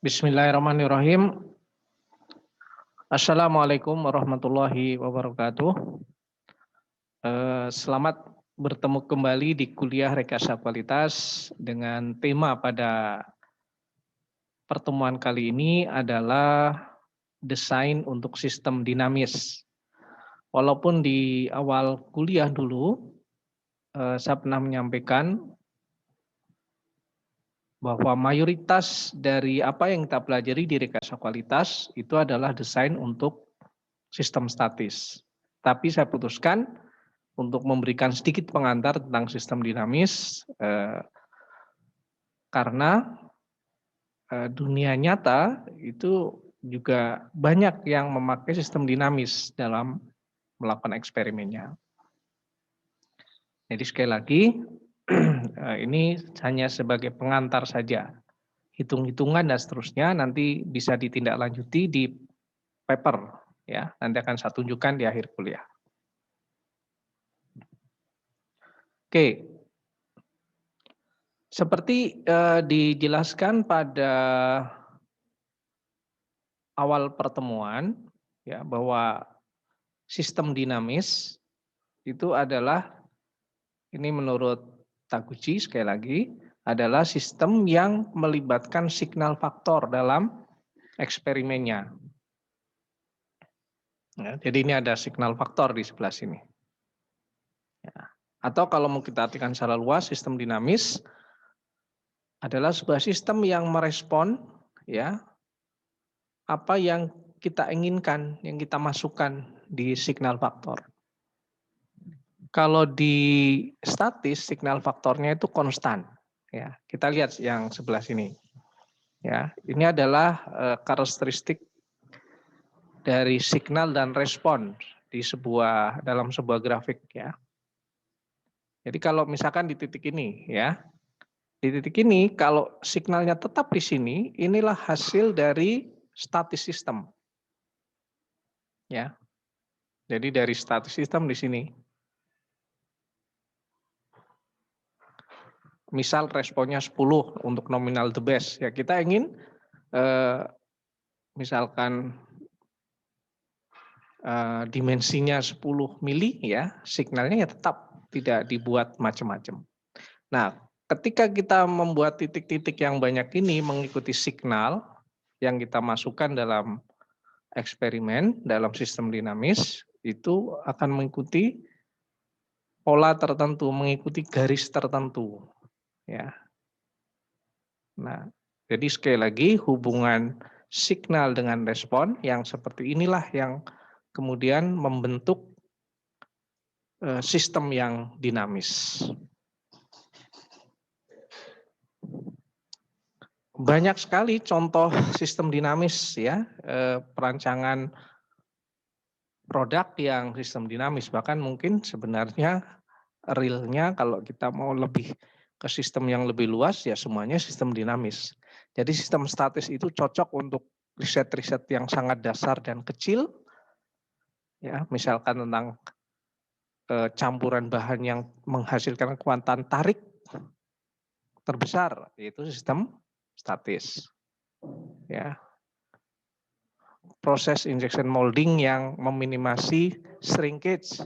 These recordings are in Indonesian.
Bismillahirrahmanirrahim. Assalamualaikum warahmatullahi wabarakatuh. Selamat bertemu kembali di kuliah Rekayasa Kualitas dengan tema pada pertemuan kali ini adalah desain untuk sistem dinamis. Walaupun di awal kuliah dulu saya pernah menyampaikan bahwa mayoritas dari apa yang kita pelajari di rekayasa kualitas itu adalah desain untuk sistem statis. Tapi saya putuskan untuk memberikan sedikit pengantar tentang sistem dinamis karena dunia nyata itu juga banyak yang memakai sistem dinamis dalam melakukan eksperimennya. Jadi sekali lagi ini hanya sebagai pengantar saja. Hitung-hitungan dan seterusnya nanti bisa ditindaklanjuti di paper ya. Nanti akan saya tunjukkan di akhir kuliah. Oke. Seperti dijelaskan pada awal pertemuan ya bahwa sistem dinamis itu adalah ini menurut Taguchi sekali lagi adalah sistem yang melibatkan signal faktor dalam eksperimennya. Ya, jadi ini ada signal faktor di sebelah sini. Ya. Atau kalau mau kita artikan secara luas, sistem dinamis adalah sebuah sistem yang merespon ya apa yang kita inginkan, yang kita masukkan di signal faktor. Kalau di statis signal faktornya itu konstan. Ya, kita lihat yang sebelah sini. Ya, ini adalah karakteristik dari signal dan respon di dalam sebuah grafik ya. Jadi kalau misalkan di titik ini ya, di titik ini kalau signalnya tetap di sini, inilah hasil dari statis sistem. Ya. Jadi dari statis sistem di sini. Misal responnya 10 untuk nominal the best. Ya kita ingin misalkan dimensinya 10 mili ya, signalnya ya tetap tidak dibuat macam-macam. Nah, ketika kita membuat titik-titik yang banyak ini mengikuti signal yang kita masukkan dalam eksperimen, dalam sistem dinamis, itu akan mengikuti pola tertentu, mengikuti garis tertentu. Ya. Nah, jadi sekali lagi hubungan signal dengan respon yang seperti inilah yang kemudian membentuk sistem yang dinamis. Banyak sekali contoh sistem dinamis ya, perancangan produk yang sistem dinamis, bahkan mungkin sebenarnya realnya kalau kita mau lebih ke sistem yang lebih luas ya semuanya sistem dinamis. Jadi sistem statis itu cocok untuk riset-riset yang sangat dasar dan kecil, ya misalkan tentang campuran bahan yang menghasilkan kekuatan tarik terbesar, yaitu sistem statis. Ya. Proses injection molding yang meminimasi shrinkage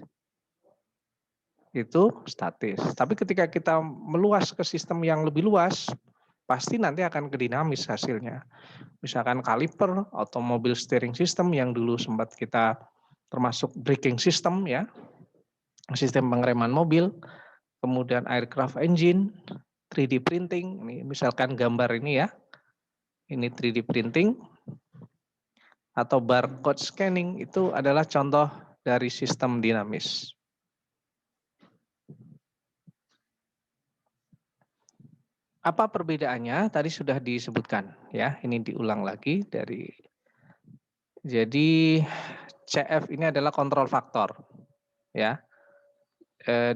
itu statis. Tapi ketika kita meluas ke sistem yang lebih luas, pasti nanti akan ke dinamis hasilnya. Misalkan kaliper atau mobil steering system yang dulu sempat kita termasuk braking system ya, sistem pengereman mobil, kemudian aircraft engine, 3D printing, ini misalkan gambar ini ya, ini 3D printing, atau barcode scanning itu adalah contoh dari sistem dinamis. Apa perbedaannya? Tadi sudah disebutkan ya, ini diulang lagi dari. Jadi CF ini adalah kontrol faktor ya.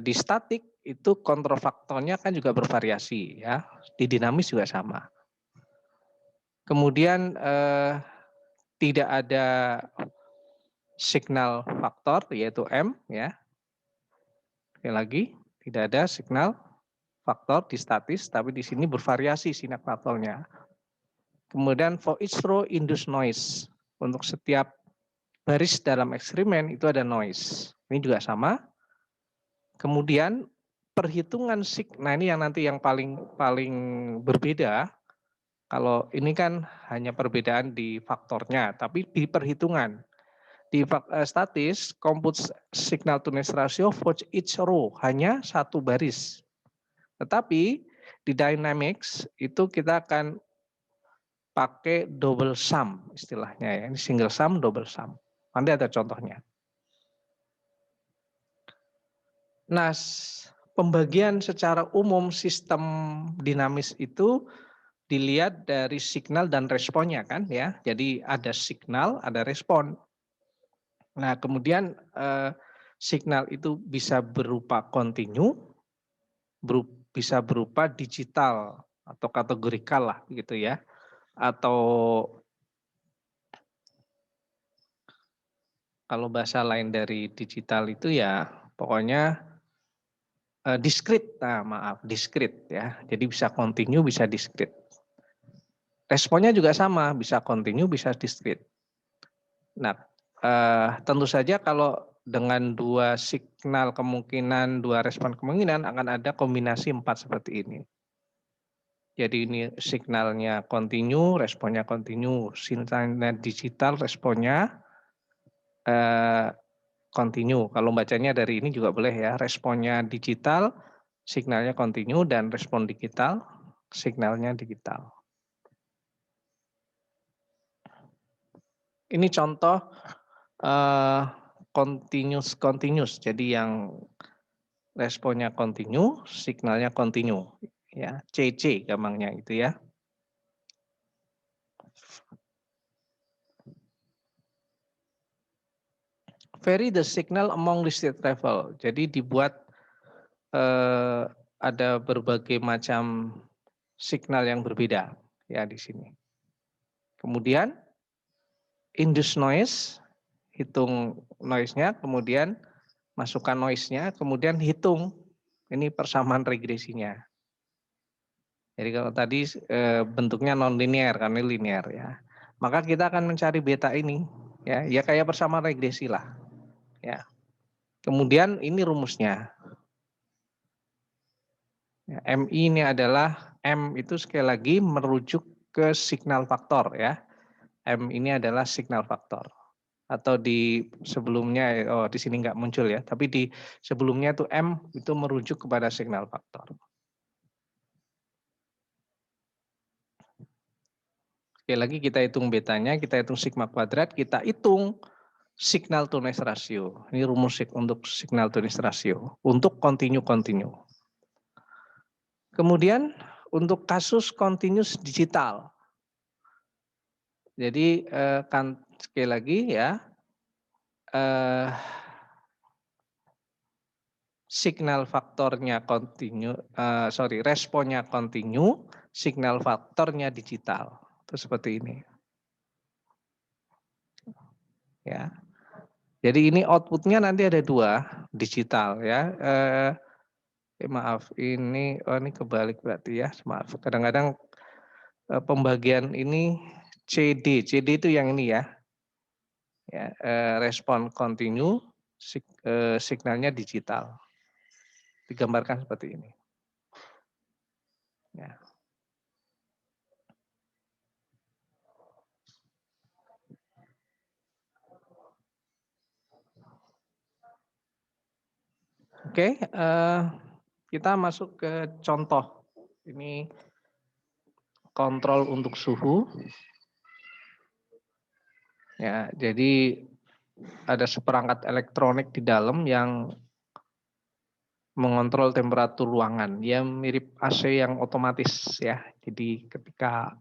Di statik itu kontrol faktornya kan juga bervariasi ya. Di dinamis juga sama. Kemudian tidak ada signal faktor yaitu M ya. Sekali lagi tidak ada signal faktor di statis, tapi di sini bervariasi signal faktornya. Kemudian for each row induce noise. Untuk setiap baris dalam eksperimen itu ada noise. Ini juga sama. Kemudian perhitungan nah ini yang nanti yang paling berbeda. Kalau ini kan hanya perbedaan di faktornya, tapi di perhitungan. Di statis, compute signal to noise ratio for each row, hanya satu baris. Tetapi di dynamics itu kita akan pakai double sum istilahnya ya. Ini single sum, double sum. Nanti ada contohnya. Nah, pembagian secara umum sistem dinamis itu dilihat dari signal dan responnya kan ya. Jadi ada signal, ada respon. Nah, kemudian signal itu bisa berupa kontinu, bisa berupa digital atau kategorikal lah gitu ya. Atau kalau bahasa lain dari digital itu ya pokoknya discrete. Nah, maaf, discrete ya. Jadi bisa kontinu, bisa discrete. Responnya juga sama, bisa kontinu, bisa discrete. Nah, tentu saja kalau dengan dua signal kemungkinan, dua respon kemungkinan akan ada kombinasi 4 seperti ini. Jadi ini signalnya kontinu, responnya kontinu, signalnya digital, responnya kontinu. Kalau bacanya dari ini juga boleh ya, responnya digital, signalnya kontinu, dan respon digital, signalnya digital. Ini contoh continuous. Jadi yang responnya kontinu, signalnya kontinu. Ya, CC gampangnya itu ya. Vary the signal among listed travel. Jadi dibuat ada berbagai macam signal yang berbeda ya di sini. Kemudian induce noise, hitung noise-nya, kemudian masukkan noise-nya, kemudian hitung ini persamaan regresinya. Jadi kalau tadi bentuknya non-linear, karena linear ya. Maka kita akan mencari beta ini, ya kayak persamaan regresi lah. Ya. Kemudian ini rumusnya. Ya, MI ini adalah, M itu sekali lagi merujuk ke signal faktor ya. M ini adalah signal faktor. Atau di sebelumnya, di sini nggak muncul ya, tapi di sebelumnya tuh M itu merujuk kepada signal faktor. Sekali lagi kita hitung betanya, kita hitung sigma kuadrat, kita hitung signal to noise ratio. Ini rumus untuk signal to noise ratio, untuk continue. Kemudian untuk kasus continuous digital. Jadi kan sekali lagi ya, signal faktornya responnya kontinu, signal faktornya digital. Itu seperti ini. Ya. Jadi ini outputnya nanti ada 2 digital ya. Maaf, ini kebalik berarti ya. Maaf, kadang-kadang pembagian ini CD itu yang ini ya. Ya, respon kontinu, signalnya digital. Digambarkan seperti ini. Ya. Oke, kita masuk ke contoh. Ini kontrol untuk suhu. Ya, jadi ada seperangkat elektronik di dalam yang mengontrol temperatur ruangan. Ya mirip AC yang otomatis ya. Jadi ketika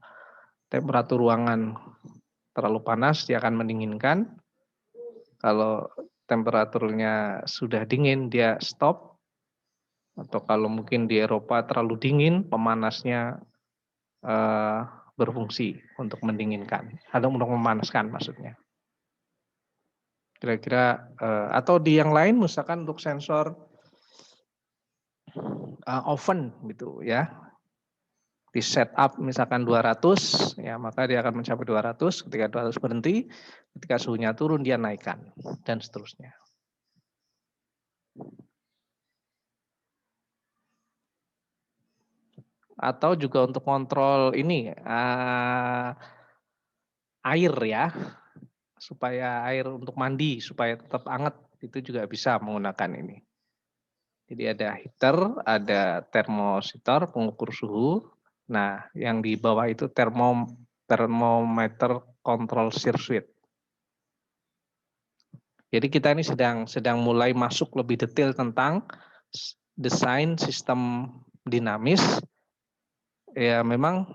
temperatur ruangan terlalu panas dia akan mendinginkan. Kalau temperaturnya sudah dingin dia stop. Atau kalau mungkin di Eropa terlalu dingin, pemanasnya berfungsi untuk mendinginkan atau untuk memanaskan maksudnya. Kira-kira atau di yang lain misalkan untuk sensor oven gitu ya. di setup misalkan 200, ya maka dia akan mencapai 200, ketika 200 berhenti, ketika suhunya turun dia naikkan, dan seterusnya. Atau juga untuk kontrol ini, air ya, supaya air untuk mandi, supaya tetap hangat, itu juga bisa menggunakan ini. Jadi ada heater, ada thermositor, pengukur suhu. Nah, yang di bawah itu thermometer control circuit. Jadi kita ini sedang mulai masuk lebih detail tentang desain sistem dinamis. Ya memang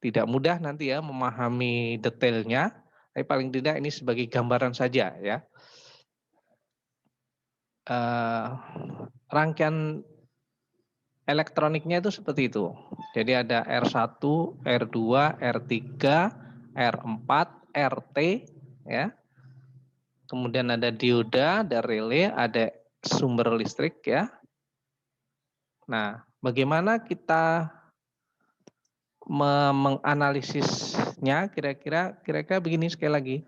tidak mudah nanti ya memahami detailnya, tapi paling tidak ini sebagai gambaran saja ya. Rangkaian elektroniknya itu seperti itu. Jadi ada R1, R2, R3, R4, RT ya. Kemudian ada dioda, ada relay, ada sumber listrik ya. Nah, bagaimana kita menganalisisnya kira-kira begini sekali lagi.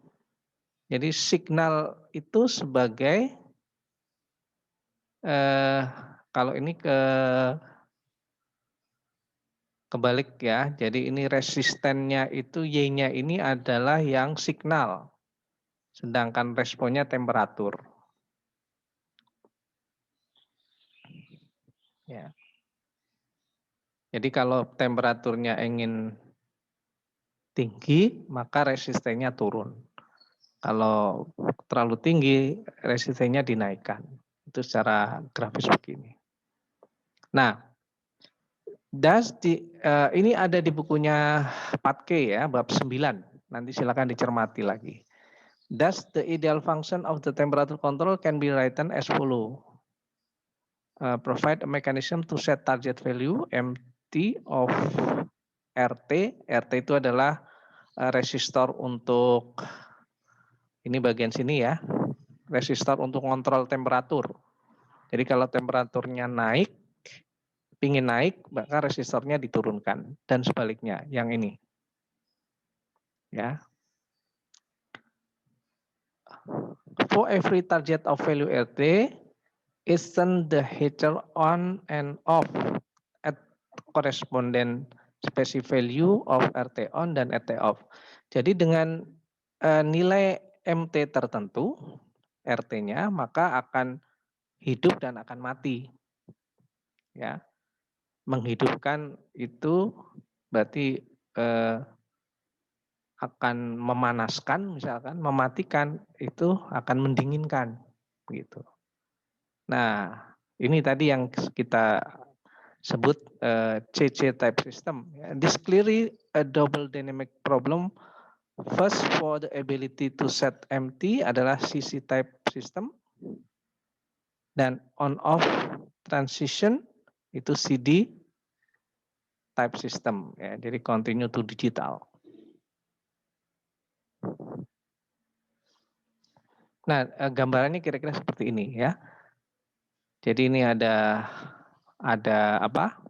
Jadi signal itu sebagai kalau ini kebalik ya. Jadi ini resistennya itu Y-nya ini adalah yang signal. Sedangkan responnya temperatur. Ya. Jadi kalau temperaturnya ingin tinggi, maka resistennya turun. Kalau terlalu tinggi, resistennya dinaikkan. Itu secara grafis begini. Nah, ini ada di bukunya Patke ya, bab 9. Nanti silakan dicermati lagi. Thus, the ideal function of the temperature control can be written as follow. Provide a mechanism to set target value MT of RT. RT itu adalah resistor untuk, ini bagian sini ya, resistor untuk kontrol temperatur. Jadi kalau temperaturnya naik, ingin naik, maka resistornya diturunkan. Dan sebaliknya, yang ini. Ya. For every target of value RT, isn't the heater on and off at corresponding specific value of RT on dan RT off. Jadi dengan nilai MT tertentu, RT-nya, maka akan hidup dan akan mati. Ya. Menghidupkan itu berarti akan memanaskan misalkan, mematikan itu akan mendinginkan gitu. Nah, ini tadi yang kita sebut CC type system. This clearly a double dynamic problem. First, for the ability to set MT adalah CC type system, dan on off transition itu CD type system. Ya, jadi continue to digital. Nah, gambarannya kira-kira seperti ini ya. Jadi ini ada apa?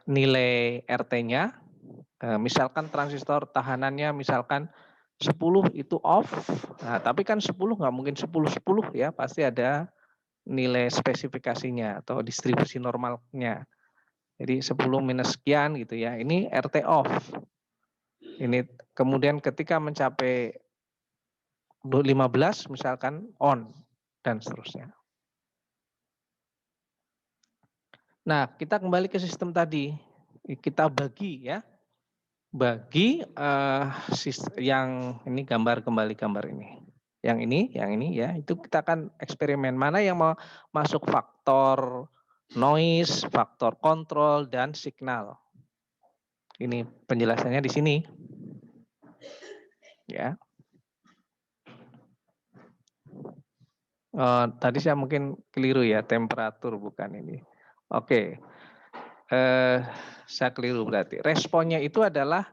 Nilai RT-nya. Misalkan transistor tahanannya misalkan 10 itu off. Nah, tapi kan 10 nggak mungkin 10 ya, pasti ada nilai spesifikasinya atau distribusi normalnya. Jadi 10 minus sekian gitu ya. Ini RT off. Ini kemudian ketika mencapai 15 misalkan on dan seterusnya. Nah, kita kembali ke sistem tadi. Kita bagi ya. Bagi yang ini kembali gambar ini. Yang ini ya, itu kita akan eksperimen mana yang mau masuk faktor noise, faktor kontrol dan signal. Ini penjelasannya di sini. Ya. Tadi saya mungkin keliru ya, temperatur bukan ini. Oke. Saya keliru berarti. Responnya itu adalah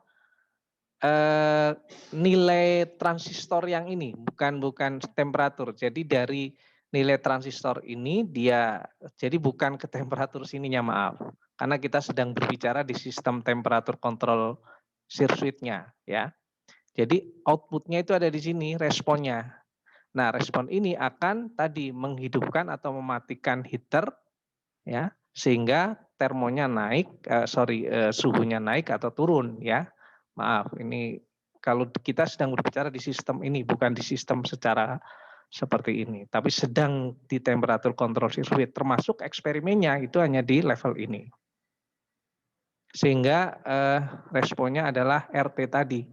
nilai transistor yang ini, bukan temperatur. Jadi dari nilai transistor ini dia jadi bukan ke temperatur sininya, maaf. Karena kita sedang berbicara di sistem temperatur kontrol sirkuitnya ya. Jadi outputnya itu ada di sini responnya. Nah, respon ini akan tadi menghidupkan atau mematikan heater ya sehingga termonya naik, suhunya naik atau turun ya. Maaf, ini kalau kita sedang berbicara di sistem ini, bukan di sistem secara seperti ini, tapi sedang di temperatur kontrol sirkuit, termasuk eksperimennya itu hanya di level ini. Sehingga responnya adalah RT tadi.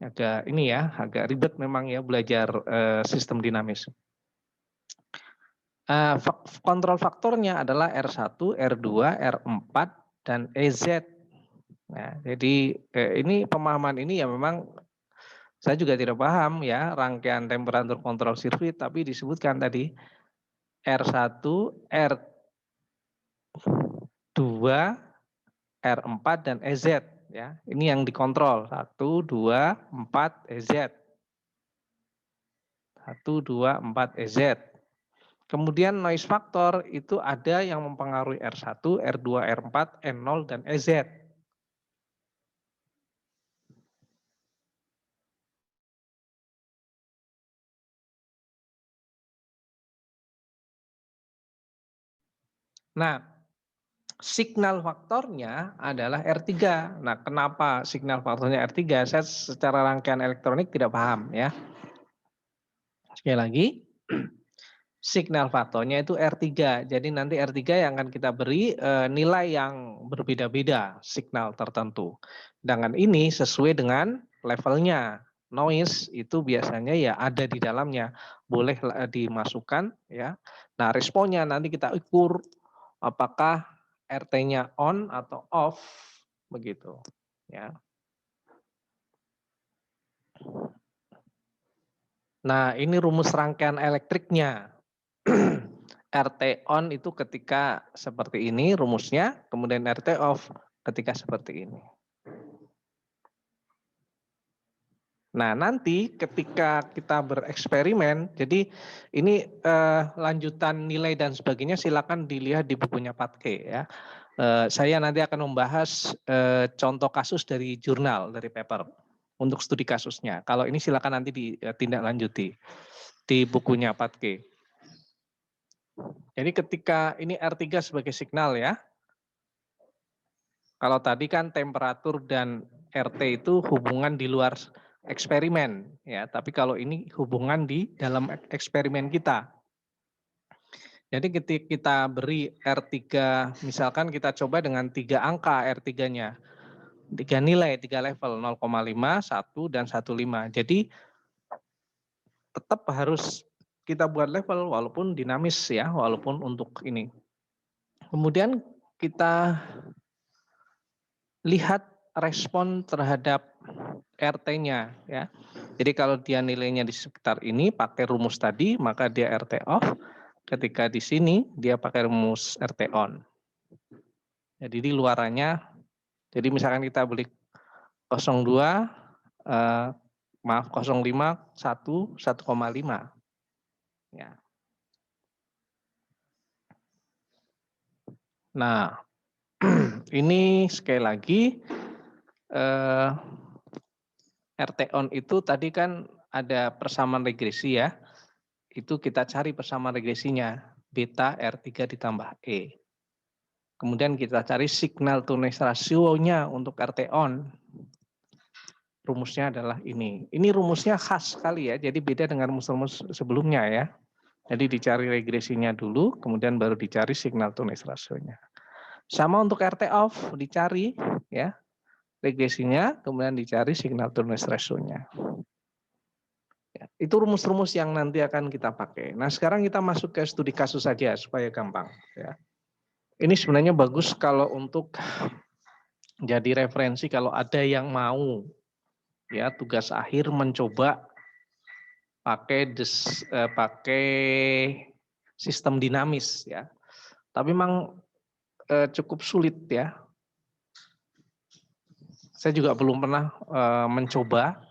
Agak ribet memang ya belajar sistem dinamis. Kontrol faktornya adalah R1, R2, R4, dan EZ. Nah, jadi ini pemahaman ini ya memang saya juga tidak paham ya rangkaian temperatur kontrol sirkuit, tapi disebutkan tadi R1, R2, R4, dan EZ. Ya, ini yang dikontrol 1, 2, 4, EZ. 1, 2, 4, EZ. Kemudian noise factor itu ada yang mempengaruhi R1, R2, R4, N0, dan EZ. Nah, signal faktornya adalah R3. Nah, kenapa signal faktornya R3? Saya secara rangkaian elektronik tidak paham ya. Sekali lagi, signal faktornya itu R3. Jadi nanti R3 yang akan kita beri nilai yang berbeda-beda, signal tertentu. Dengan ini sesuai dengan levelnya. Noise itu biasanya ya ada di dalamnya, boleh dimasukkan ya. Nah, responnya nanti kita ukur apakah RT-nya on atau off begitu ya. Nah, ini rumus rangkaian elektriknya. RT on itu ketika seperti ini rumusnya, kemudian RT off ketika seperti ini. Nah, nanti ketika kita bereksperimen, jadi ini lanjutan nilai dan sebagainya silakan dilihat di bukunya Patke ya. Saya nanti akan membahas contoh kasus dari jurnal, dari paper untuk studi kasusnya. Kalau ini silakan nanti ditindaklanjuti di bukunya Patke. Jadi ketika ini R3 sebagai signal ya. Kalau tadi kan temperatur dan RT itu hubungan di luar eksperimen ya, tapi kalau ini hubungan di dalam eksperimen kita. Jadi ketika kita beri R3, misalkan kita coba dengan 3 angka R3-nya. 3 nilai, 3 level, 0,5, 1, dan 1,5. Jadi tetap harus kita buat level walaupun dinamis ya, walaupun untuk ini. Kemudian kita lihat respon terhadap RT-nya ya. Jadi kalau dia nilainya di sekitar ini pakai rumus tadi, maka dia RT off. Ketika di sini dia pakai rumus RT on. Jadi di luarannya, jadi misalkan kita beli 02, 05, 1, 1,5. Ya. Nah, ini sekali lagi RT on itu tadi kan ada persamaan regresi ya. Itu kita cari persamaan regresinya. Beta R3 ditambah E. Kemudian kita cari signal to noise ratio-nya untuk RT on. Rumusnya adalah ini. Ini rumusnya khas sekali ya, jadi beda dengan rumus-rumus sebelumnya ya. Jadi dicari regresinya dulu, kemudian baru dicari signal to noise ratio-nya. Sama untuk RT off, dicari ya regresinya, kemudian dicari signal to noise ratio-nya. Ya, itu rumus-rumus yang nanti akan kita pakai. Nah, sekarang kita masuk ke studi kasus saja supaya gampang. Ya. Ini sebenarnya bagus kalau untuk jadi referensi kalau ada yang mau ya tugas akhir mencoba pakai sistem dinamis ya. Tapi memang cukup sulit ya. Saya juga belum pernah mencoba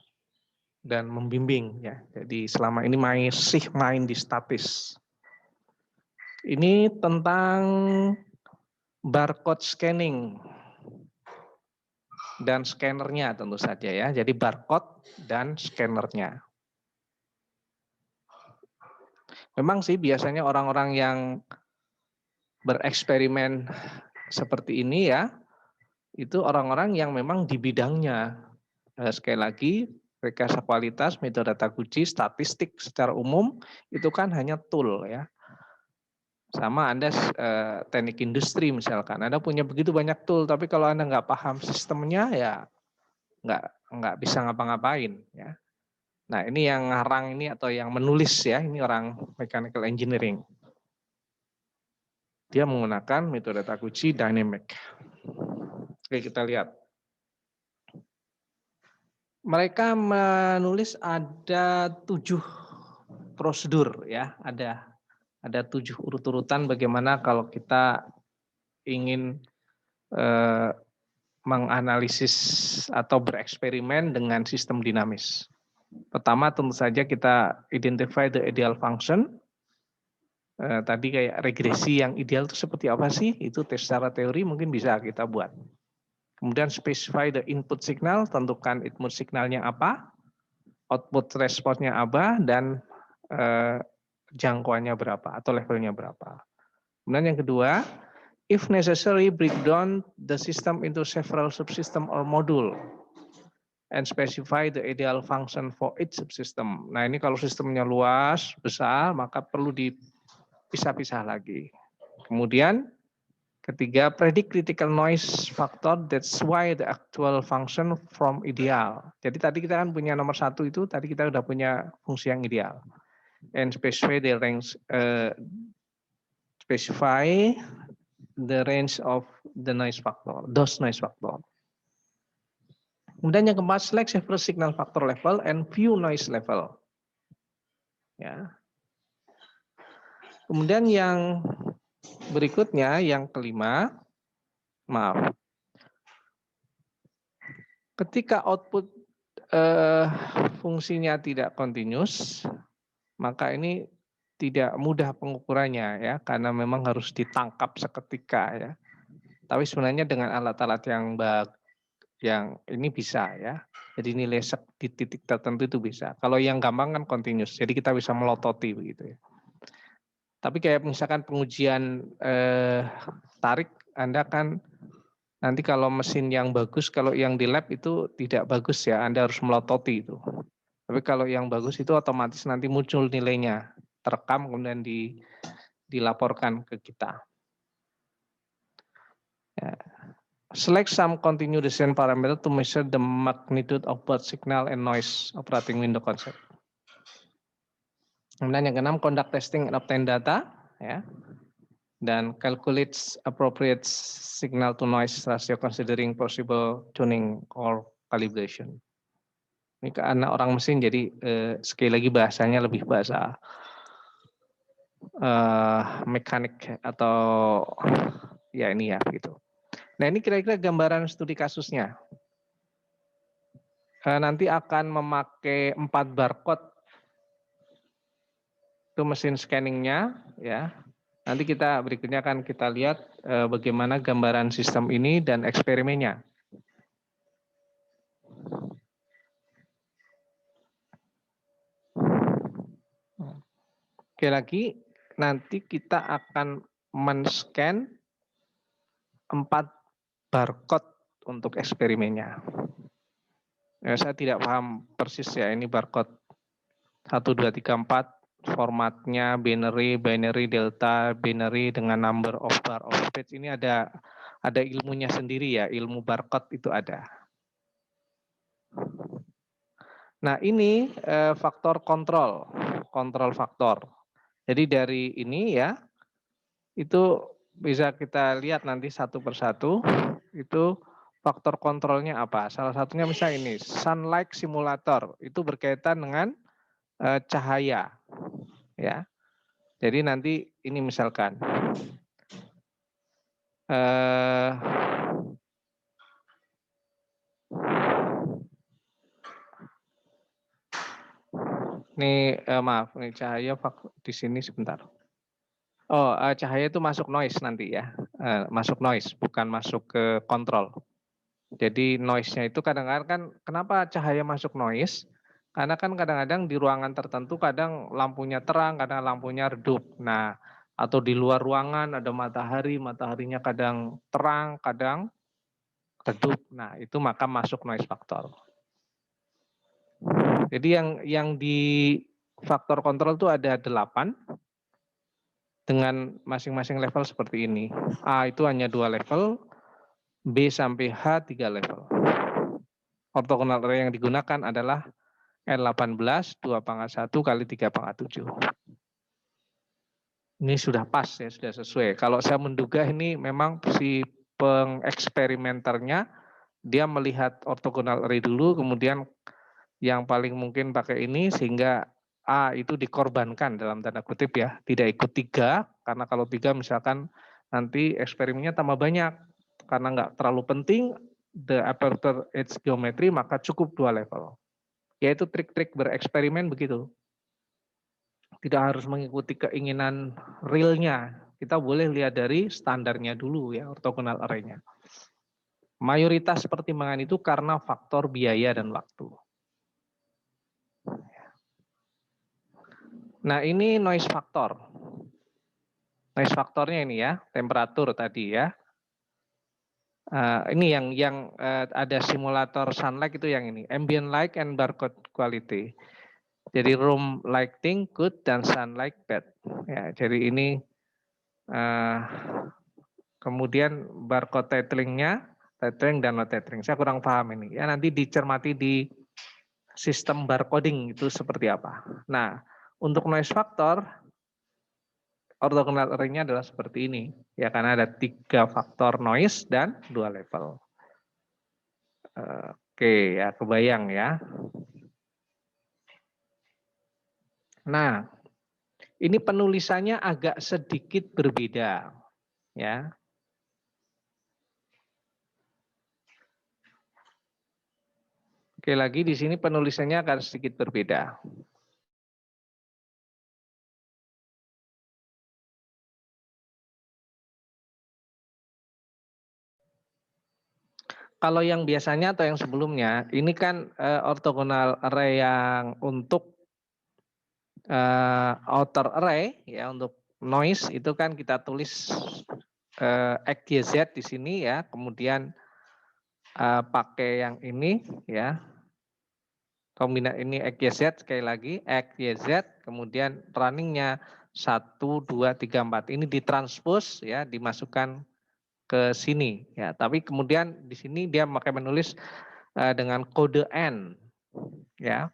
dan membimbing ya. Jadi selama ini masih main di statis. Ini tentang barcode scanning dan scannernya tentu saja ya. Jadi barcode dan scannernya. Memang sih biasanya orang-orang yang bereksperimen seperti ini ya, itu orang-orang yang memang di bidangnya. Sekali lagi, rekayasa kualitas, metode Taguchi, statistik secara umum itu kan hanya tool ya. Sama Anda teknik industri misalkan, Anda punya begitu banyak tool, tapi kalau Anda nggak paham sistemnya ya nggak bisa ngapa-ngapain ya. Nah ini yang ngarang ini atau yang menulis ya, ini orang mechanical engineering. Dia menggunakan metode Taguchi dynamic. Oke kita lihat. Mereka menulis ada 7 prosedur ya, ada 7 urut-urutan bagaimana kalau kita ingin menganalisis atau bereksperimen dengan sistem dinamis. Pertama tentu saja kita identify the ideal function. Tadi kayak regresi yang ideal itu seperti apa sih? Itu tes secara teori mungkin bisa kita buat. Kemudian specify the input signal, tentukan input signalnya apa, output responnya apa, dan jangkauannya berapa atau levelnya berapa. Kemudian yang kedua, if necessary break down the system into several subsystem or module and specify the ideal function for each subsystem. Nah ini kalau sistemnya luas, besar, maka perlu dipisah-pisah lagi. Kemudian ketiga, predict critical noise factor, that's why the actual function from ideal. Jadi tadi kita kan punya nomor 1 itu, tadi kita udah punya fungsi yang ideal. And specify the range, of the noise factor, those noise factor. Kemudian yang keempat, select several signal factor level and few noise level. Ya. Kemudian yang berikutnya, yang kelima, maaf. Ketika output fungsinya tidak continuous, maka ini tidak mudah pengukurannya ya, karena memang harus ditangkap seketika ya. Tapi sebenarnya dengan alat-alat yang ini bisa ya. Jadi nilai di titik tertentu itu bisa. Kalau yang gampang kan continuous, jadi kita bisa melototi begitu ya. Tapi kayak misalkan pengujian tarik, Anda kan nanti kalau mesin yang bagus, kalau yang di lab itu tidak bagus ya, Anda harus melototi itu. Tapi kalau yang bagus itu otomatis nanti muncul nilainya, terekam kemudian dilaporkan ke kita. Ya. Select some continuous design parameter to measure the magnitude of both signal and noise operating window concept. Kemudian yang keenam, conduct testing and obtain data, ya, dan calculates appropriate signal to noise ratio considering possible tuning or calibration. Ini karena orang mesin jadi sekali lagi bahasanya lebih bahasa mekanik atau ya ini ya gitu. Nah ini kira-kira gambaran studi kasusnya. Nanti akan memakai 4 barcode itu mesin scanningnya ya. Nanti kita berikutnya akan kita lihat bagaimana gambaran sistem ini dan eksperimennya. Oke lagi nanti kita akan men-scan 4 barcode untuk eksperimennya. Ya, saya tidak paham persis ya ini barcode 1, 2, 3, 4 formatnya binary, delta, binary dengan number of bar of page ini ada ilmunya sendiri ya, ilmu barcode itu ada. Nah ini faktor kontrol faktor. Jadi dari ini ya, itu bisa kita lihat nanti satu persatu itu faktor kontrolnya apa. Salah satunya misalnya ini sunlight simulator itu berkaitan dengan cahaya ya. Jadi nanti ini misalkan Ini maaf, ini cahaya di sini sebentar. Oh, cahaya itu masuk noise nanti ya, masuk noise, bukan masuk ke kontrol. Jadi noise-nya itu kadang-kadang kan, kenapa cahaya masuk noise? Karena kan kadang-kadang di ruangan tertentu kadang lampunya terang, kadang lampunya redup. Nah, atau di luar ruangan ada matahari, mataharinya kadang terang, kadang redup. Nah, itu maka masuk noise factor. Jadi yang di faktor kontrol itu ada 8 dengan masing-masing level seperti ini. A itu hanya 2 level, B sampai H 3 level. Orthogonal array yang digunakan adalah N18 2/1 kali 3/7. Ini sudah pas ya, sudah sesuai. Kalau saya menduga ini memang si pengeksperimenternya dia melihat orthogonal array dulu, kemudian yang paling mungkin pakai ini sehingga A itu dikorbankan dalam tanda kutip ya, tidak ikut 3 karena kalau 3 misalkan nanti eksperimennya tambah banyak karena nggak terlalu penting the aperture edge geometry maka cukup 2 level. Yaitu trik-trik bereksperimen begitu. Tidak harus mengikuti keinginan realnya. Kita boleh lihat dari standarnya dulu ya, orthogonal array-nya. Mayoritas pertimbangan itu karena faktor biaya dan waktu. Nah, ini noise factor. Noise factornya ini ya, temperatur tadi ya. Ini yang ada simulator sunlight itu yang ini, ambient light and barcode quality. Jadi room lighting good dan sunlight bad. Ya, jadi ini kemudian barcode titling-nya, titling dan not titling. Saya kurang paham ini. Ya nanti dicermati di sistem barcoding itu seperti apa. Nah, untuk noise factor orthogonal array-nya adalah seperti ini. Ya karena ada 3 faktor noise dan 2 level. Oke, ya kebayang ya. Nah, ini penulisannya agak sedikit berbeda ya. Oke, lagi di sini penulisannya akan sedikit berbeda. Kalau yang biasanya atau yang sebelumnya, ini kan orthogonal array yang untuk outer array ya untuk noise itu kan kita tulis XYZ di sini ya, kemudian pakai yang ini ya. Kombinasi ini XYZ sekali lagi XYZ kemudian runningnya 1 2 3 4 ini ditranspose ya, dimasukkan ke sini ya. Tapi kemudian di sini dia menulis dengan kode N ya.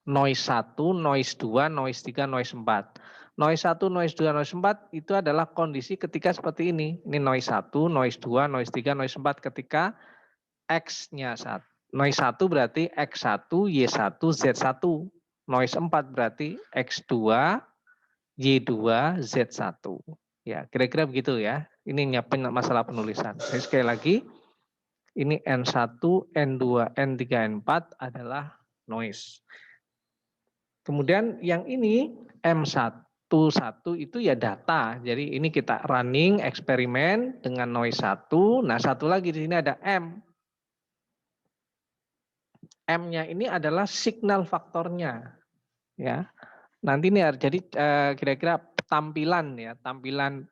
Noise 1, noise 2, noise 3, noise 4. Noise 1, noise 2, noise 4 itu adalah kondisi ketika seperti ini. Ini noise 1, noise 2, noise 3, noise 4 ketika X-nya 1. Noise 1 berarti X1, Y1, Z1. Noise 4 berarti X2, Y2, Z1. Ya, kira-kira begitu ya. Ini masalah penulisan. Jadi sekali lagi, ini N1, N2, N3, N4 adalah noise. Kemudian yang ini M11 itu ya data. Jadi ini kita running eksperimen dengan noise 1. Nah, satu lagi di sini ada M. M-nya ini adalah signal faktornya. Ya. Nanti ini jadi kira-kira tampilan ya, tampilan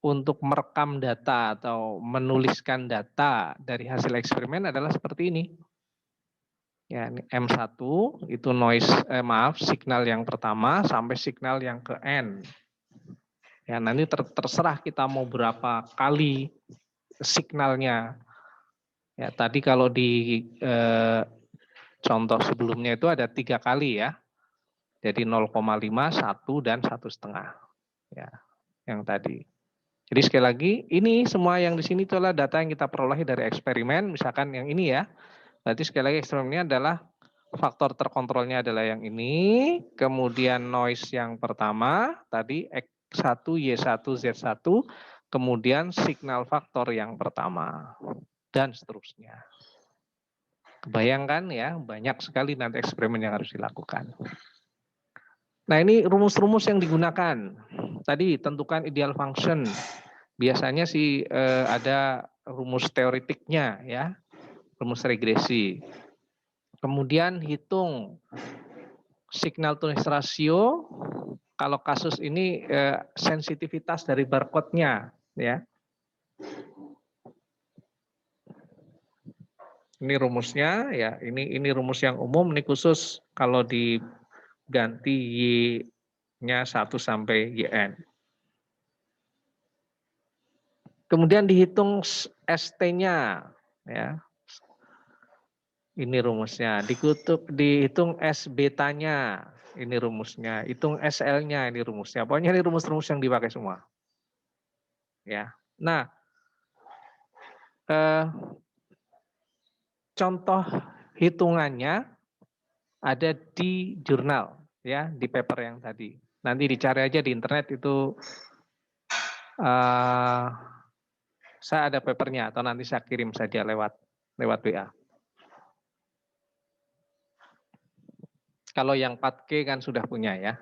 untuk merekam data atau menuliskan data dari hasil eksperimen adalah seperti ini. Ya, ini M1 itu noise, signal yang pertama sampai signal yang ke N. Ya, nanti terserah kita mau berapa kali signalnya. Ya, tadi kalau di contoh sebelumnya itu ada 3 kali ya. Jadi 0,5, 1 dan 1,5. Ya, yang tadi. Jadi sekali lagi, ini semua yang di sini itulah data yang kita peroleh dari eksperimen, misalkan yang ini ya. Berarti sekali lagi eksperimennya adalah faktor terkontrolnya adalah yang ini, kemudian noise yang pertama, tadi X1, Y1, Z1, kemudian signal faktor yang pertama, dan seterusnya. Kebayangkan ya, banyak sekali nanti eksperimen yang harus dilakukan. Nah, ini rumus-rumus yang digunakan. Tadi tentukan ideal function. Biasanya sih ada rumus teoretiknya ya, rumus regresi. Kemudian hitung signal to noise ratio. Kalau kasus ini sensitivitas dari barcode-nya ya. Ini rumusnya ya, ini rumus yang umum, ini khusus kalau diganti Y-nya 1 sampai YN. Kemudian dihitung ST-nya ya. Ini rumusnya. Dihitung S betanya. Ini rumusnya. Hitung SL-nya, ini rumusnya. Pokoknya ini rumus-rumus yang dipakai semua. Ya. Nah, contoh hitungannya ada di jurnal ya, di paper yang tadi. Nanti dicari aja di internet itu saya ada papernya atau nanti saya kirim saja lewat WA. Kalau yang 4G kan sudah punya ya.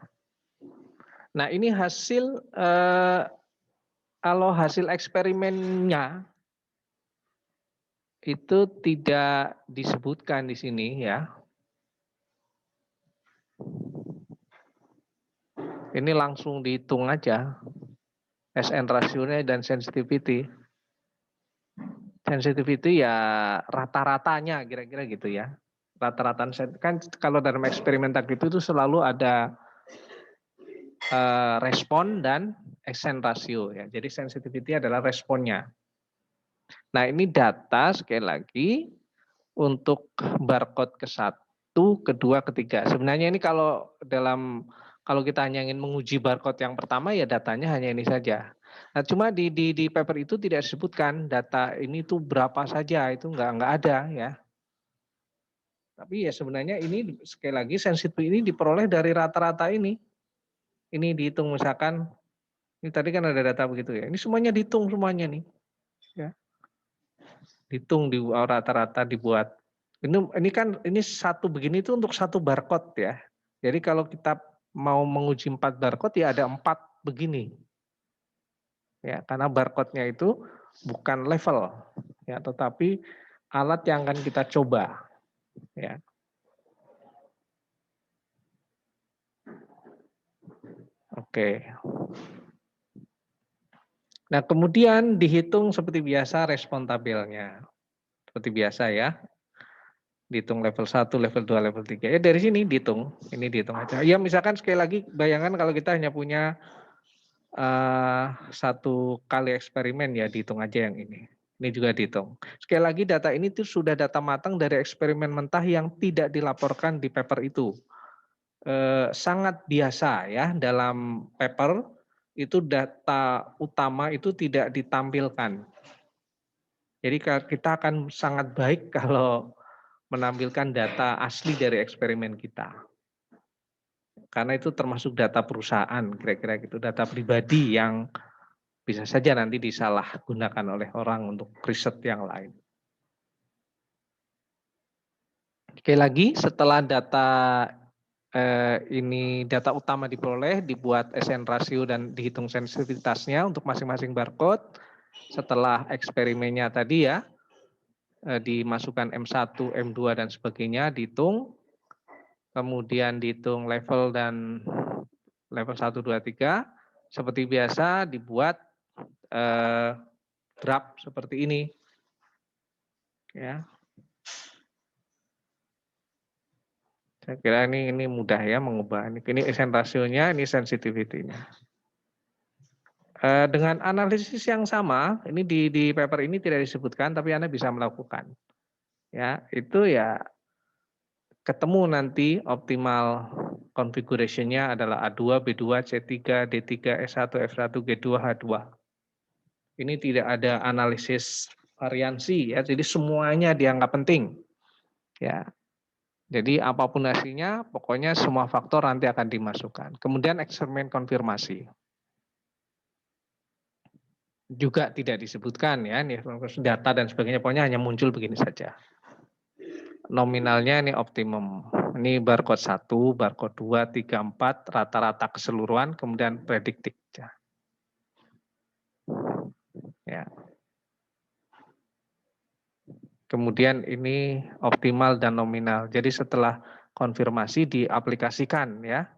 Nah, ini hasil kalau hasil eksperimennya itu tidak disebutkan di sini ya. Ini langsung dihitung aja SN rasionya dan sensitivity. Sensitivity ya rata-ratanya kira-kira gitu ya. Rata-rata kan kalau dalam eksperimen tadi itu selalu ada respon dan SN rasio ya. Jadi sensitivity adalah responnya. Nah, ini data sekali lagi untuk barcode ke-1, kedua, ketiga. Sebenarnya ini kalau kita hanya ingin menguji barcode yang pertama ya datanya hanya ini saja. Nah, cuma di paper itu tidak disebutkan data ini tuh berapa saja, itu nggak ada ya. Tapi ya sebenarnya ini sekali lagi sensitif ini diperoleh dari rata-rata ini. Ini dihitung misalkan, ini tadi kan ada data begitu ya. Ini semuanya dihitung semuanya nih. Ya. Dihitung di rata-rata dibuat. Ini satu begini itu untuk satu barcode ya. Jadi kalau kita mau menguji 4 barcode ya ada 4 begini. Ya, karena barcode-nya itu bukan level ya, tetapi alat yang akan kita coba ya. Oke. Nah, kemudian dihitung seperti biasa respon tabelnya. Seperti biasa ya. Dihitung level 1, level 2, level 3. Ya dari sini dihitung. Ini dihitung aja. Ya misalkan sekali lagi bayangkan kalau kita hanya punya satu kali eksperimen ya dihitung aja yang ini. Ini juga dihitung. Sekali lagi data ini tuh sudah data matang dari eksperimen mentah yang tidak dilaporkan di paper itu. Sangat biasa ya dalam paper itu data utama itu tidak ditampilkan. Jadi kita akan sangat baik kalau menampilkan data asli dari eksperimen kita. Karena itu termasuk data perusahaan, kira-kira gitu, data pribadi yang bisa saja nanti disalahgunakan oleh orang untuk riset yang lain. Sekali lagi, setelah data ini data utama diperoleh, dibuat SN rasio dan dihitung sensitivitasnya untuk masing-masing barcode. Setelah eksperimennya tadi ya, dimasukkan M1, M2 dan sebagainya, dihitung. Kemudian dihitung level dan level 1, 2, 3. Seperti biasa dibuat draft seperti ini. Ya. Saya kira ini mudah ya mengubah. Ini SN rasionya, ini sensitivity-nya. Dengan analisis yang sama, ini di paper ini tidak disebutkan, tapi Anda bisa melakukan. Ya, itu ya ketemu nanti optimal configuration-nya adalah A2, B2, C3, D3, S1, F1, G2, H2. Ini tidak ada analisis variansi ya, jadi semuanya dianggap penting. Ya. Jadi apapun hasilnya, pokoknya semua faktor nanti akan dimasukkan. Kemudian eksperimen konfirmasi. Juga tidak disebutkan ya, ini data dan sebagainya, pokoknya hanya muncul begini saja. nominalnya ini optimum. Ini barcode 1, barcode 2, 3, 4, rata-rata keseluruhan, kemudian predicted. Ya. Kemudian ini optimal dan nominal. Jadi setelah konfirmasi diaplikasikan ya.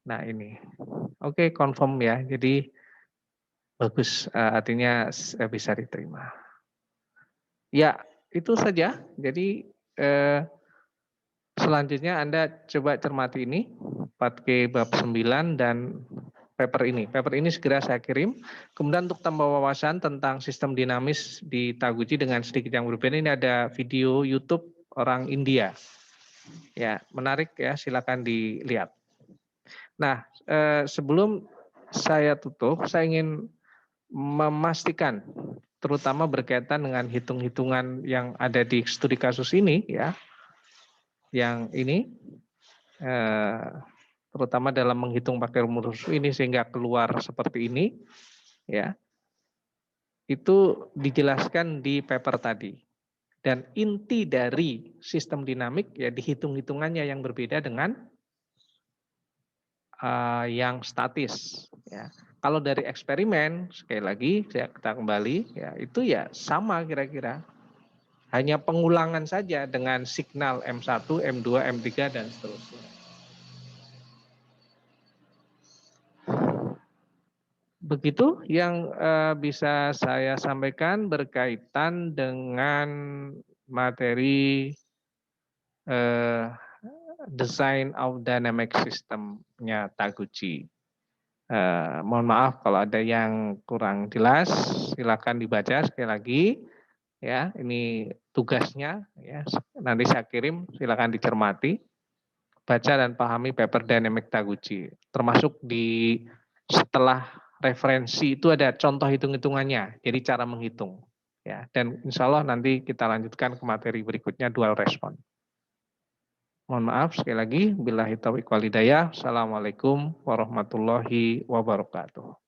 Nah ini. Oke, confirm ya. Jadi bagus, artinya bisa diterima. Ya, itu saja. Jadi selanjutnya Anda coba cermati ini, 4G bab 9 dan paper ini. Paper ini segera saya kirim. Kemudian untuk tambah wawasan tentang sistem dinamis di Taguchi dengan sedikit yang berbeda, ini ada video YouTube orang India. Ya, menarik ya, silakan dilihat. Nah, sebelum saya tutup, saya ingin memastikan, terutama berkaitan dengan hitung-hitungan yang ada di studi kasus ini, ya, yang ini, terutama dalam menghitung pakai rumus ini sehingga keluar seperti ini, ya, itu dijelaskan di paper tadi. Dan inti dari sistem dinamik ya dihitung-hitungannya yang berbeda dengan yang statis. Ya. Kalau dari eksperimen, sekali lagi kita kembali, ya itu ya sama kira-kira. Hanya pengulangan saja dengan signal M1, M2, M3, dan seterusnya. Begitu yang bisa saya sampaikan berkaitan dengan materi design of dynamic system-nya Taguchi. Mohon maaf kalau ada yang kurang jelas, silakan dibaca sekali lagi. Ya, ini tugasnya. Ya, nanti saya kirim, silakan dicermati, baca dan pahami paper dynamic Taguchi. Termasuk di setelah referensi itu ada contoh hitung-hitungannya, jadi cara menghitung. Ya, dan insya Allah nanti kita lanjutkan ke materi berikutnya dual respon. Mohon maaf sekali lagi, billahi taufiq wal hidayah. Assalamualaikum warahmatullahi wabarakatuh.